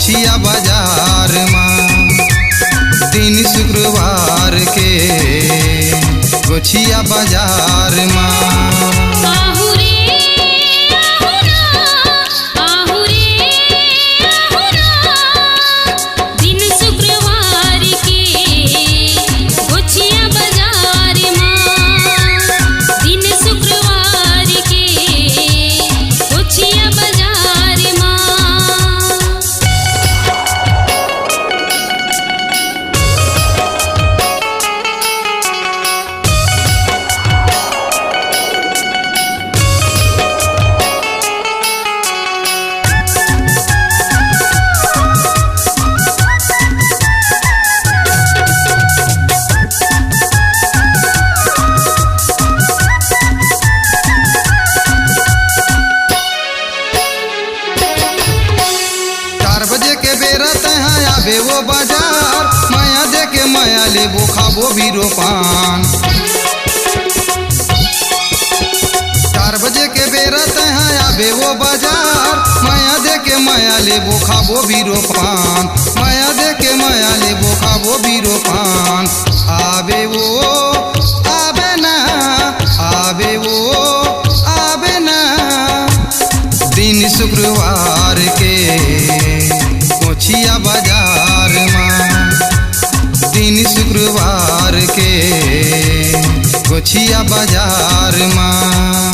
गोछिया बाजार माँ। दिन शुक्रवार के गोछिया बाजार माँ। आबे वो बाजार माया दे के माया लेबो खाबो बीरो पान। 4 बजे के बेरा तहाँ आबे वो बाजार माया दे के माया लेबो खाबो बीरो पान। माया दे के माया लेबो खाबो बीरो पान। आबे वो आबे ना आबे वो आबे ना। दिन शुक्रवार के गोछिया बाजार माँ। दिन शुक्रवार के गोछिया बाजार माँ।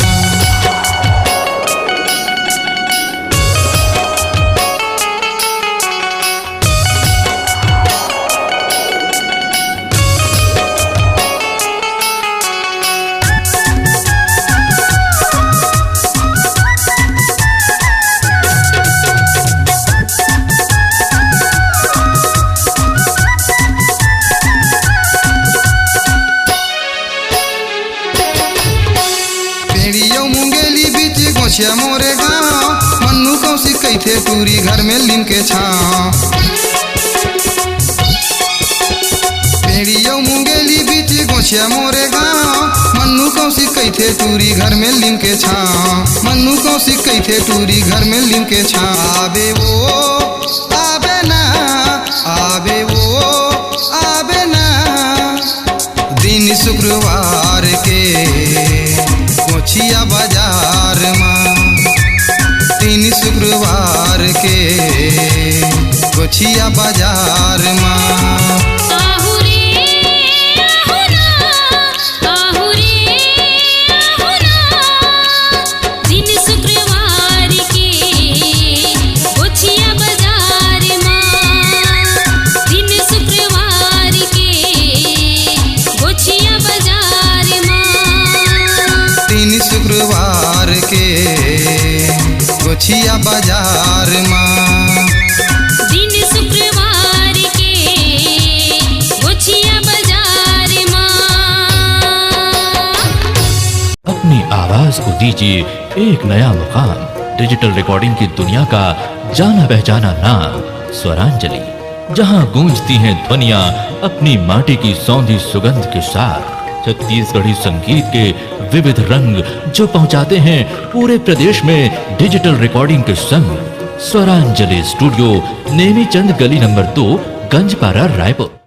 गोछिया मोरे गाँव मन्नू कौशिक कैथे टूरी घर में लीम के छाँव। पेड़ियों मुंगेली बीच गोछिया मोरे गाँव मन्नू कौशिक कैथे टूरी घर में लीम के छाँव। मन्नू कौशिक कैथे टूरी घर में लीम के छाँव। आबे वो आबे ना आबे वो आबे ना। दिन शुक्रवार के गोछिया बाजार माँ। दिन शुक्रवार के गोछिया बाजार माँ। शुक्रवार के गोछिया बाजार माँ। दिन शुक्रवार के गोछिया बाजार माँ। अपनी आवाज को दीजिए एक नया मुकाम। डिजिटल रिकॉर्डिंग की दुनिया का जाना पहचाना नाम स्वरांजलि, जहां गूंजती हैं ध्वनियां अपनी माटी की सौंधी सुगंध के साथ। छत्तीसगढ़ी संगीत के विविध रंग जो पहुंचाते हैं पूरे प्रदेश में डिजिटल रिकॉर्डिंग के संग। स्वरांजलि स्टूडियो, नेमीचंद गली नंबर 2, गंजपारा, रायपुर।